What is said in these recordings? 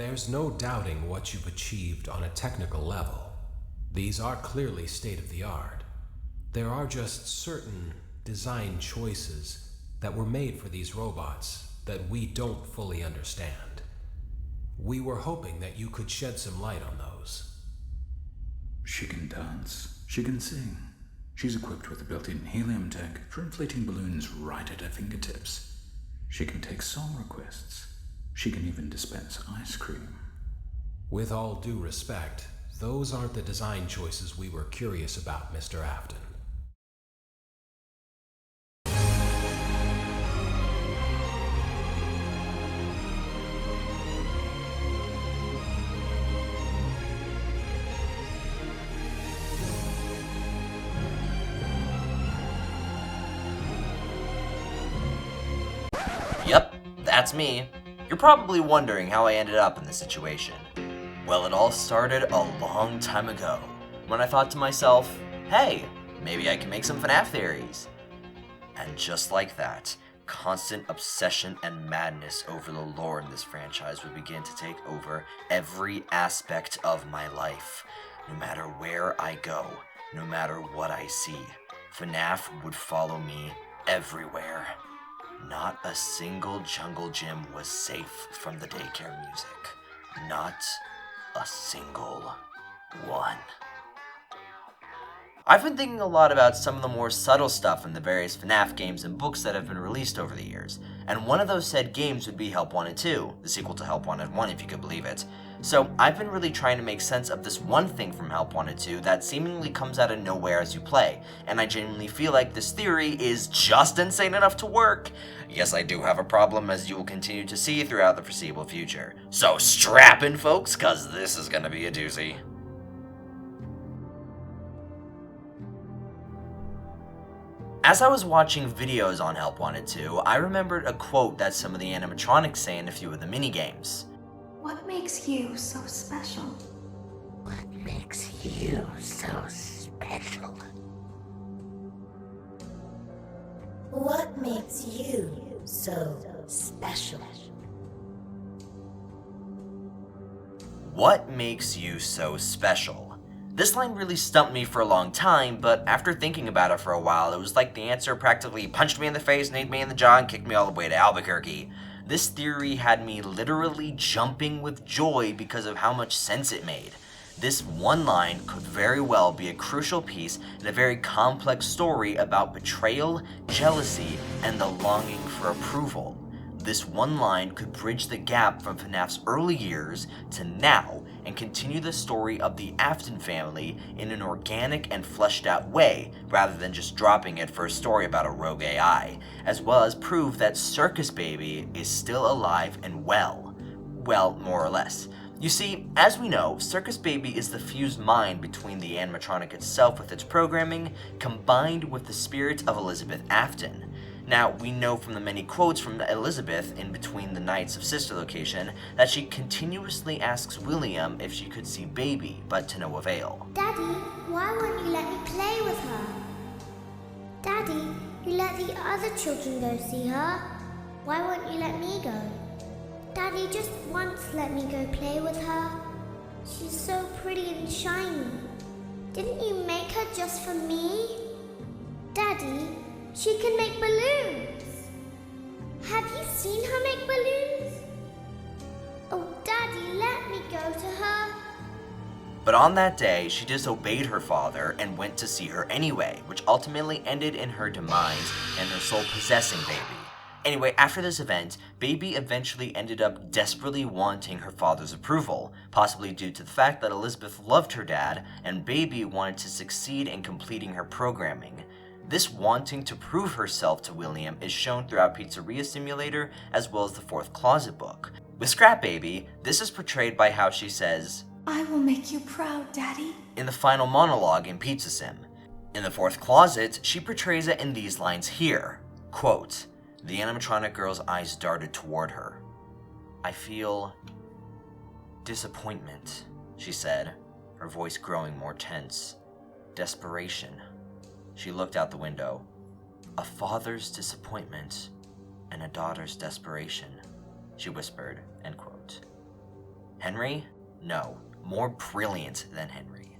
There's no doubting what you've achieved on a technical level. These are clearly state-of-the-art. There are just certain design choices that were made for these robots that we don't fully understand. We were hoping that you could shed some light on those. She can dance. She can sing. She's equipped with a built-in helium tank for inflating balloons right at her fingertips. She can take song requests. She can even dispense ice cream. With all due respect, those aren't the design choices we were curious about, Mr. Afton. Yep, that's me. You're probably wondering how I ended up in this situation. Well, it all started a long time ago, when I thought to myself, hey, maybe I can make some FNaF theories. And just like that, constant obsession and madness over the lore in this franchise would begin to take over every aspect of my life. No matter where I go, no matter what I see, FNaF would follow me everywhere. Not a single jungle gym was safe from the daycare music. Not a single one. I've been thinking a lot about some of the more subtle stuff in the various FNaF games and books that have been released over the years, and one of those said games would be Help Wanted 2, the sequel to Help Wanted 1 if you could believe it. So I've been really trying to make sense of this one thing from Help Wanted 2 that seemingly comes out of nowhere as you play, and I genuinely feel like this theory is just insane enough to work. Yes, I do have a problem, as you will continue to see throughout the foreseeable future. So strap in, folks, cause this is gonna be a doozy. As I was watching videos on Help Wanted 2, I remembered a quote that some of the animatronics say in a few of the minigames. What makes you so special? What makes you so special? What makes you so special? What makes you so special? This line really stumped me for a long time, but after thinking about it for a while, it was like the answer practically punched me in the face, kneed me in the jaw, and kicked me all the way to Albuquerque. This theory had me literally jumping with joy because of how much sense it made. This one line could very well be a crucial piece in a very complex story about betrayal, jealousy, and the longing for approval. This one line could bridge the gap from FNaF's early years to now and continue the story of the Afton family in an organic and fleshed out way, rather than just dropping it for a story about a rogue AI, as well as prove that Circus Baby is still alive and well. Well, more or less. You see, as we know, Circus Baby is the fused mind between the animatronic itself with its programming, combined with the spirit of Elizabeth Afton. Now, we know from the many quotes from Elizabeth in between the nights of Sister Location that she continuously asks William if she could see Baby, but to no avail. Daddy, why won't you let me play with her? Daddy, you let the other children go see her. Why won't you let me go? Daddy, just once let me go play with her. She's so pretty and shiny. Didn't you make her just for me? Daddy, she can make balloons. Have you seen her make balloons? Oh, Daddy, let me go to her. But on that day, she disobeyed her father and went to see her anyway, which ultimately ended in her demise and her soul possessing Baby. Anyway, after this event, Baby eventually ended up desperately wanting her father's approval, possibly due to the fact that Elizabeth loved her dad and Baby wanted to succeed in completing her programming. This wanting to prove herself to William is shown throughout Pizzeria Simulator as well as the Fourth Closet book. With Scrap Baby, this is portrayed by how she says, I will make you proud, Daddy, in the final monologue in Pizza Sim. In the Fourth Closet, she portrays it in these lines here, quote, the animatronic girl's eyes darted toward her. I feel disappointment, she said, her voice growing more tense. Desperation. She looked out the window. A father's disappointment and a daughter's desperation, she whispered, end quote. Henry? No, more brilliant than Henry.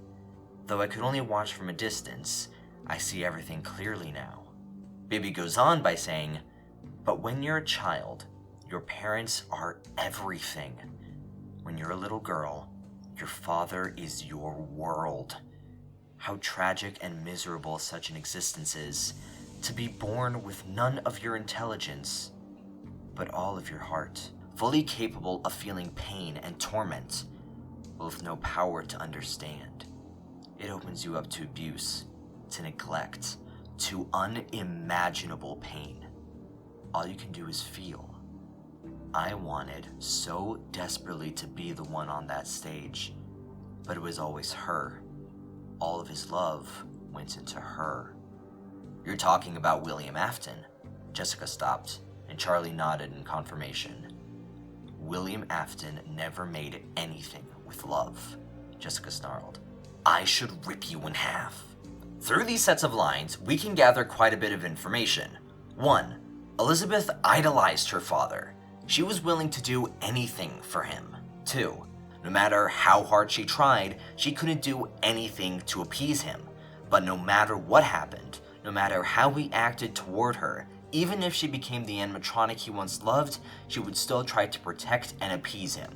Though I could only watch from a distance, I see everything clearly now. Baby goes on by saying, but when you're a child, your parents are everything. When you're a little girl, your father is your world. How tragic and miserable such an existence is, to be born with none of your intelligence, but all of your heart, fully capable of feeling pain and torment, but with no power to understand. It opens you up to abuse, to neglect, to unimaginable pain. All you can do is feel. I wanted so desperately to be the one on that stage, but it was always her. All of his love went into her. You're talking about William Afton. Jessica stopped, and Charlie nodded in confirmation. William Afton never made anything with love, Jessica snarled. I should rip you in half. Through these sets of lines, we can gather quite a bit of information. 1. Elizabeth idolized her father. She was willing to do anything for him. 2. No matter how hard she tried, she couldn't do anything to appease him. But no matter what happened, no matter how he acted toward her, even if she became the animatronic he once loved, she would still try to protect and appease him.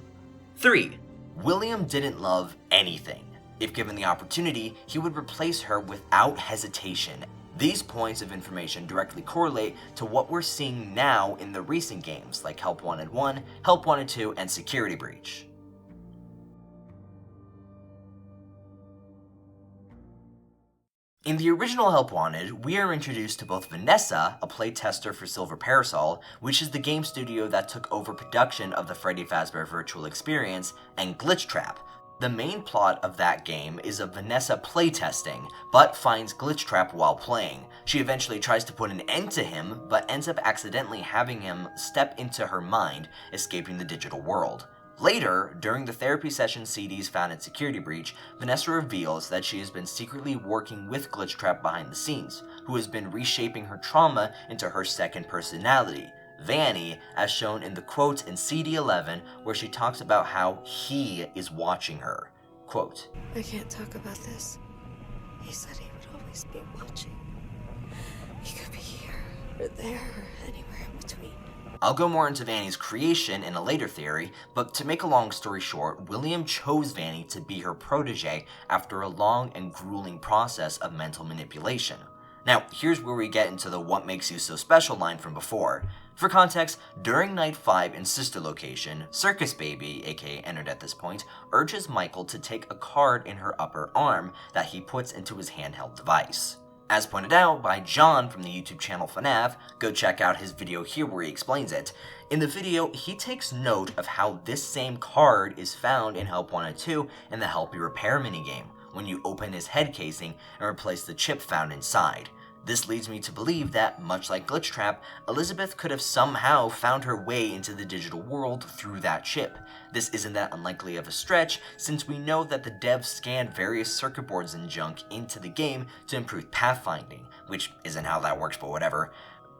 3. William didn't love anything. If given the opportunity, he would replace her without hesitation. These points of information directly correlate to what we're seeing now in the recent games like Help Wanted 1, Help Wanted 2, and Security Breach. In the original Help Wanted, we are introduced to both Vanessa, a playtester for Cinder Carousel, which is the game studio that took over production of the Freddy Fazbear Virtual Experience, and Glitchtrap. The main plot of that game is of Vanessa playtesting, but finds Glitchtrap while playing. She eventually tries to put an end to him, but ends up accidentally having him step into her mind, escaping the digital world. Later, during the therapy session CDs found in Security Breach, Vanessa reveals that she has been secretly working with Glitchtrap behind the scenes, who has been reshaping her trauma into her second personality, Vanny, as shown in the quote in CD 11 where she talks about how he is watching her. Quote, I can't talk about this. He said he would always be watching. He could be here, or there, or anywhere in between. I'll go more into Vanny's creation in a later theory, but to make a long story short, William chose Vanny to be her protege after a long and grueling process of mental manipulation. Now, here's where we get into the what makes you so special line from before. For context, during Night 5 in Sister Location, Circus Baby, aka Entered at this point, urges Michael to take a card in her upper arm that he puts into his handheld device. As pointed out by John from the YouTube channel FNaF, go check out his video here where he explains it. In the video, he takes note of how this same card is found in Help Wanted 2 in the Help Me Repair minigame, when you open his head casing and replace the chip found inside. This leads me to believe that, much like Glitchtrap, Elizabeth could have somehow found her way into the digital world through that chip. This isn't that unlikely of a stretch, since we know that the devs scanned various circuit boards and junk into the game to improve pathfinding, which isn't how that works, but whatever.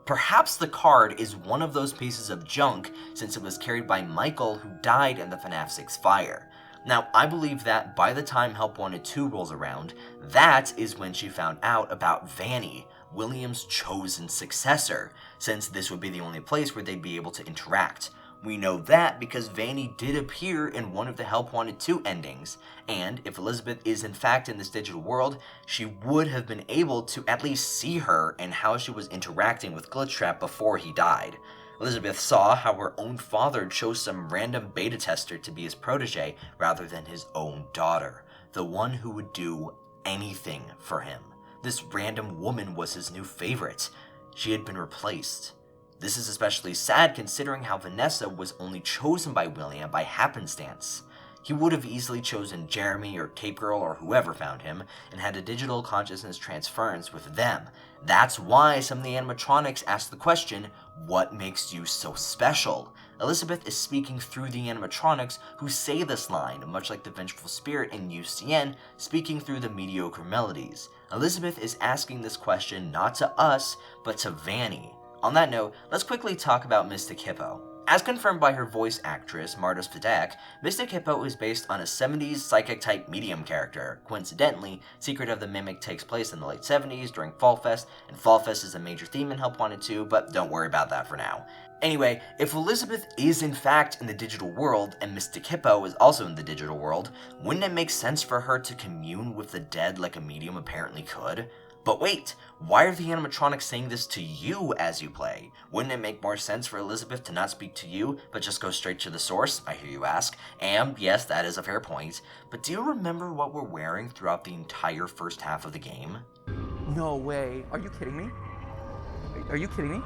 Perhaps the card is one of those pieces of junk, since it was carried by Michael, who died in the FNaF 6 fire. Now, I believe that by the time Help Wanted 2 rolls around, that is when she found out about Vanny, William's chosen successor, since this would be the only place where they'd be able to interact. We know that because Vanny did appear in one of the Help Wanted 2 endings, and if Elizabeth is in fact in this digital world, she would have been able to at least see her and how she was interacting with Glitchtrap before he died. Elizabeth saw how her own father chose some random beta tester to be his protege rather than his own daughter, the one who would do anything for him. This random woman was his new favorite. She had been replaced. This is especially sad considering how Vanessa was only chosen by William by happenstance. He would have easily chosen Jeremy or Cape Girl or whoever found him and had a digital consciousness transference with them. That's why some of the animatronics ask the question, what makes you so special? Elizabeth is speaking through the animatronics who say this line, much like the vengeful spirit in UCN speaking through the mediocre melodies. Elizabeth is asking this question not to us, but to Vanny. On that note, let's quickly talk about Mystic Hippo. As confirmed by her voice actress, Marta's Fidek, Mystic Hippo is based on a 70s psychic-type medium character. Coincidentally, Secret of the Mimic takes place in the late 70s during Fall Fest, and Fall Fest is a major theme in Help Wanted 2, but don't worry about that for now. Anyway, if Elizabeth is in fact in the digital world, and Mystic Hippo is also in the digital world, wouldn't it make sense for her to commune with the dead like a medium apparently could? But wait, why are the animatronics saying this to you as you play? Wouldn't it make more sense for Elizabeth to not speak to you, but just go straight to the source, I hear you ask? And yes, that is a fair point. But do you remember what we're wearing throughout the entire first half of the game? No way. Are you kidding me? Are you kidding me?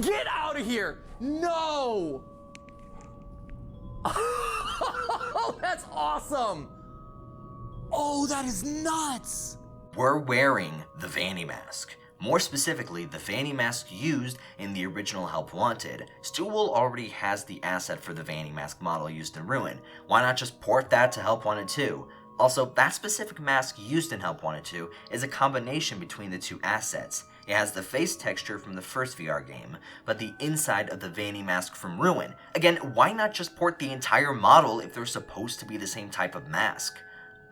Get out of here! No! Oh, that's awesome! Oh, that is nuts! We're wearing the Vanny mask. More specifically, the Vanny mask used in the original Help Wanted. Stillwell already has the asset for the Vanny mask model used in Ruin. Why not just port that to Help Wanted 2? Also, that specific mask used in Help Wanted 2 is a combination between the two assets. It has the face texture from the first VR game, but the inside of the Vanny mask from Ruin. Again, why not just port the entire model if they're supposed to be the same type of mask?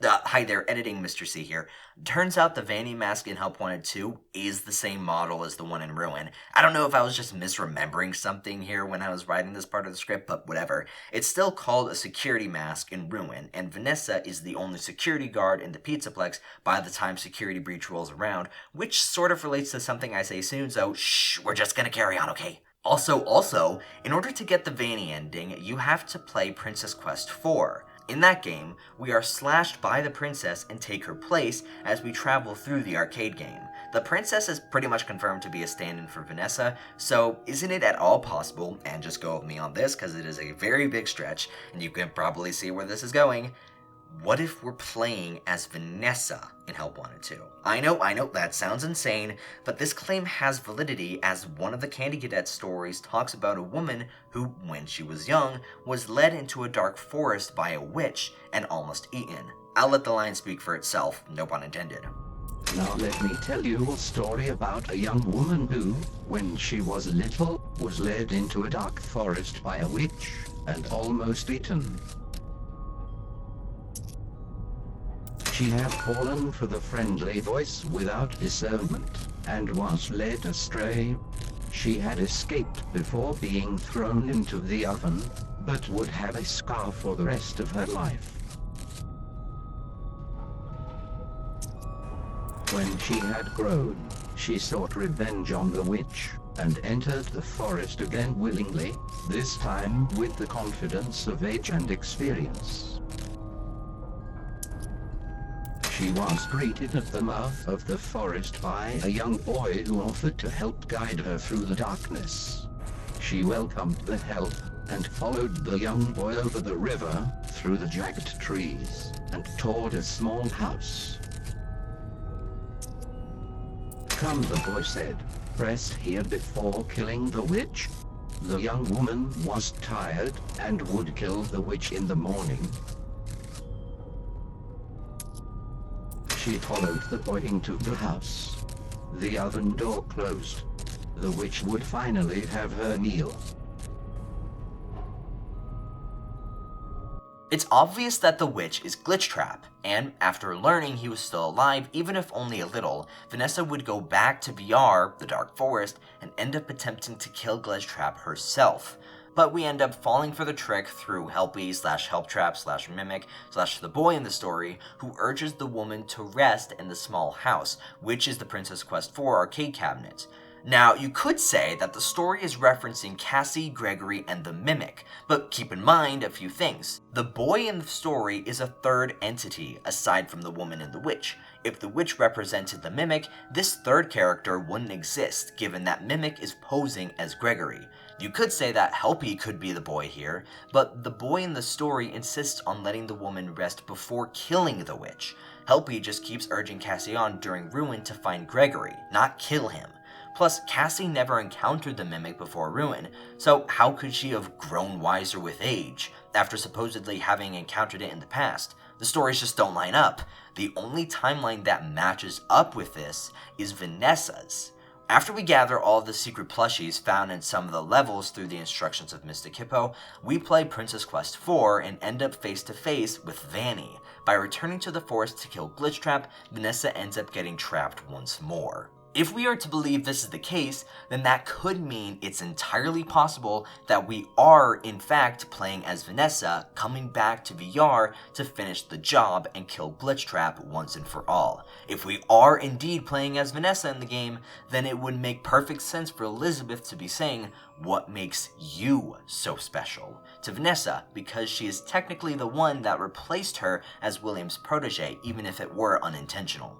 Hi there, editing Mr. C here. Turns out the Vanny mask in Help Wanted 2 is the same model as the one in Ruin. I don't know if I was just misremembering something here when I was writing this part of the script, but whatever. It's still called a security mask in Ruin, and Vanessa is the only security guard in the Pizzaplex by the time security breach rolls around, which sort of relates to something I say soon, so shh, we're just gonna carry on, okay? Also, in order to get the Vanny ending, you have to play Princess Quest 4. In that game, we are slashed by the princess and take her place as we travel through the arcade game. The princess is pretty much confirmed to be a stand-in for Vanessa, so isn't it at all possible, and just go with me on this because it is a very big stretch, and you can probably see where this is going, what if we're playing as Vanessa in Help Wanted 2? I know, that sounds insane, but this claim has validity as one of the Candy Cadet stories talks about a woman who, when she was young, was led into a dark forest by a witch and almost eaten. I'll let the line speak for itself, no pun intended. Now let me tell you a story about a young woman who, when she was little, was led into a dark forest by a witch and almost eaten. She had fallen for the friendly voice without discernment, and was led astray. She had escaped before being thrown into the oven, but would have a scar for the rest of her life. When she had grown, she sought revenge on the witch, and entered the forest again willingly, this time with the confidence of age and experience. She was greeted at the mouth of the forest by a young boy who offered to help guide her through the darkness. She welcomed the help and followed the young boy over the river, through the jagged trees, and toward a small house. "Come," the boy said, "rest here before killing the witch." The young woman was tired and would kill the witch in the morning. She followed the boy into the house. The oven door closed. The witch would finally have her meal. It's obvious that the witch is Glitchtrap, and after learning he was still alive, even if only a little, Vanessa would go back to VR, the Dark Forest, and end up attempting to kill Glitchtrap herself. But we end up falling for the trick through Helpy/Helptrap/Mimic/the boy in the story, who urges the woman to rest in the small house, which is the Princess Quest 4 arcade cabinet. Now, you could say that the story is referencing Cassie, Gregory, and the Mimic, but keep in mind a few things. The boy in the story is a third entity, aside from the woman and the witch. If the witch represented the Mimic, this third character wouldn't exist, given that Mimic is posing as Gregory. You could say that Helpy could be the boy here, but the boy in the story insists on letting the woman rest before killing the witch. Helpy just keeps urging Cassie on during Ruin to find Gregory, not kill him. Plus, Cassie never encountered the Mimic before Ruin, so how could she have grown wiser with age, after supposedly having encountered it in the past? The stories just don't line up. The only timeline that matches up with this is Vanessa's. After we gather all of the secret plushies found in some of the levels through the instructions of Mystic Hippo, we play Princess Quest 4 and end up face to face with Vanny. By returning to the forest to kill Glitchtrap, Vanessa ends up getting trapped once more. If we are to believe this is the case, then that could mean it's entirely possible that we are, in fact, playing as Vanessa, coming back to VR to finish the job and kill Glitchtrap once and for all. If we are indeed playing as Vanessa in the game, then it would make perfect sense for Elizabeth to be saying, "What makes you so special?" to Vanessa, because she is technically the one that replaced her as William's protege, even if it were unintentional.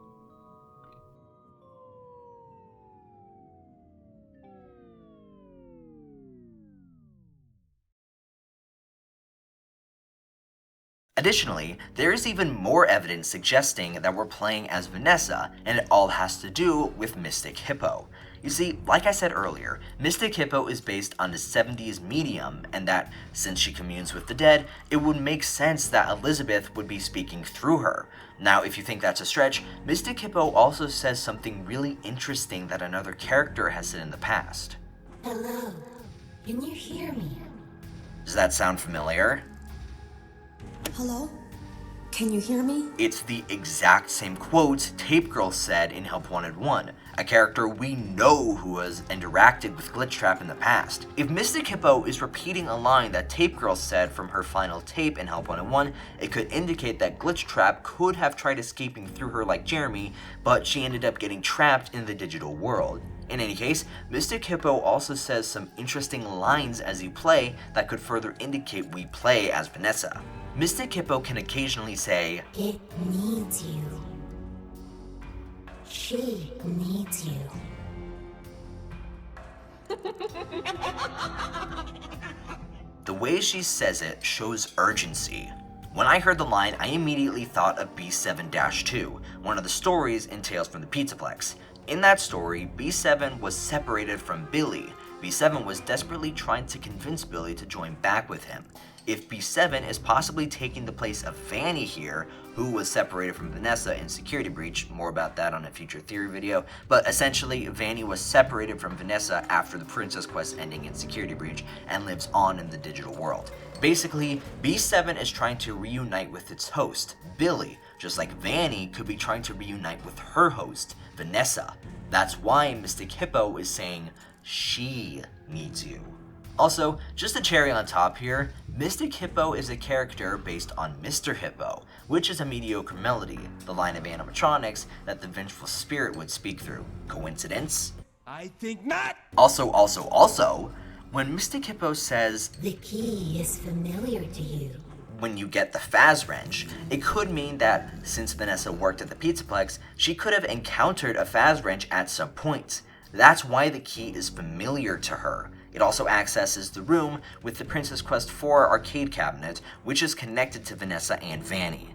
Additionally, there is even more evidence suggesting that we're playing as Vanessa, and it all has to do with Mystic Hippo. You see, like I said earlier, Mystic Hippo is based on the 70s medium, and that, since she communes with the dead, it would make sense that Elizabeth would be speaking through her. Now, if you think that's a stretch, Mystic Hippo also says something really interesting that another character has said in the past. Hello, can you hear me? Does that sound familiar? Hello? Can you hear me? It's the exact same quote Tape Girl said in Help Wanted 1, a character we know who has interacted with Glitchtrap in the past. If Mystic Hippo is repeating a line that Tape Girl said from her final tape in Help Wanted 1, it could indicate that Glitchtrap could have tried escaping through her like Jeremy, but she ended up getting trapped in the digital world. In any case, Mystic Hippo also says some interesting lines as you play that could further indicate we play as Vanessa. Mystic Hippo can occasionally say, "It needs you. She needs you." The way she says it shows urgency. When I heard the line, I immediately thought of B7-2, one of the stories in Tales from the Pizzaplex. In that story, B7 was separated from Billy. B7 was desperately trying to convince Billy to join back with him. If B7 is possibly taking the place of Vanny here, who was separated from Vanessa in Security Breach, more about that on a future theory video, but essentially Vanny was separated from Vanessa after the Princess Quest ending in Security Breach and lives on in the digital world. Basically, B7 is trying to reunite with its host, Billy, just like Vanny could be trying to reunite with her host, Vanessa. That's why Mystic Hippo is saying, "She needs you." Also, just a cherry on top here, Mystic Hippo is a character based on Mr. Hippo, which is a mediocre melody, the line of animatronics that the vengeful spirit would speak through. Coincidence? I think not! Also, when Mystic Hippo says, "The key is familiar to you," when you get the Faz wrench, it could mean that since Vanessa worked at the Pizzaplex, she could have encountered a Faz wrench at some point. That's why the key is familiar to her. It also accesses the room with the Princess Quest 4 arcade cabinet, which is connected to Vanessa and Vanny.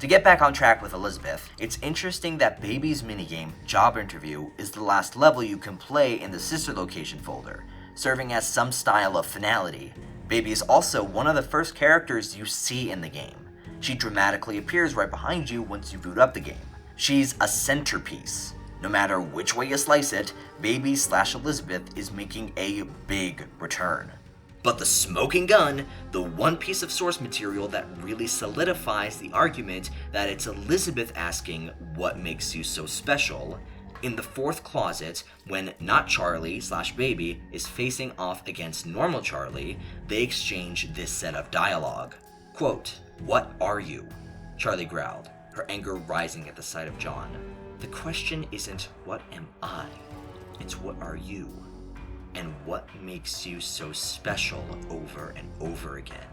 To get back on track with Elizabeth, it's interesting that Baby's minigame, Job Interview, is the last level you can play in the Sister Location folder, serving as some style of finality. Baby is also one of the first characters you see in the game. She dramatically appears right behind you once you boot up the game. She's a centerpiece. No matter which way you slice it, Baby/Elizabeth is making a big return. But the smoking gun, the one piece of source material that really solidifies the argument that it's Elizabeth asking what makes you so special, in the fourth closet, when not Charlie/Baby is facing off against normal Charlie, they exchange this set of dialogue. Quote, "What are you?" Charlie growled, her anger rising at the sight of John. "The question isn't what am I, it's what are you, and what makes you so special over and over again."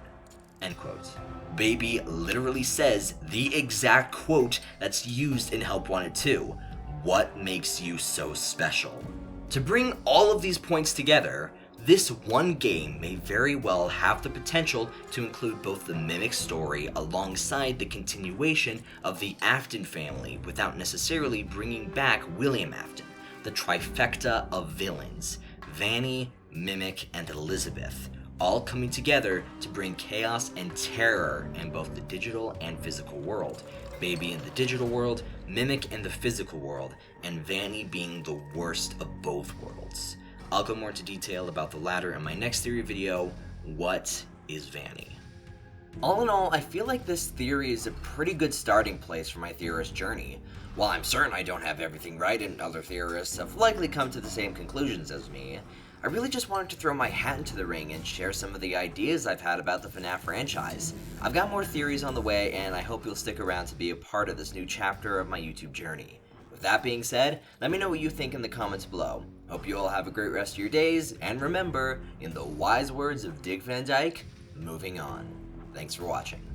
End quote. Baby literally says the exact quote that's used in Help Wanted 2. What makes you so special? To bring all of these points together, this one game may very well have the potential to include both the Mimic story alongside the continuation of the Afton family without necessarily bringing back William Afton, the trifecta of villains, Vanny, Mimic, and Elizabeth, all coming together to bring chaos and terror in both the digital and physical world. Baby in the digital world, Mimic in the physical world, and Vanny being the worst of both worlds. I'll go more into detail about the latter in my next theory video, What is Vanny? All in all, I feel like this theory is a pretty good starting place for my theorist journey. While I'm certain I don't have everything right and other theorists have likely come to the same conclusions as me, I really just wanted to throw my hat into the ring and share some of the ideas I've had about the FNaF franchise. I've got more theories on the way, and I hope you'll stick around to be a part of this new chapter of my YouTube journey. With that being said, let me know what you think in the comments below. Hope you all have a great rest of your days, and remember, in the wise words of Dick Van Dyke, moving on. Thanks for watching.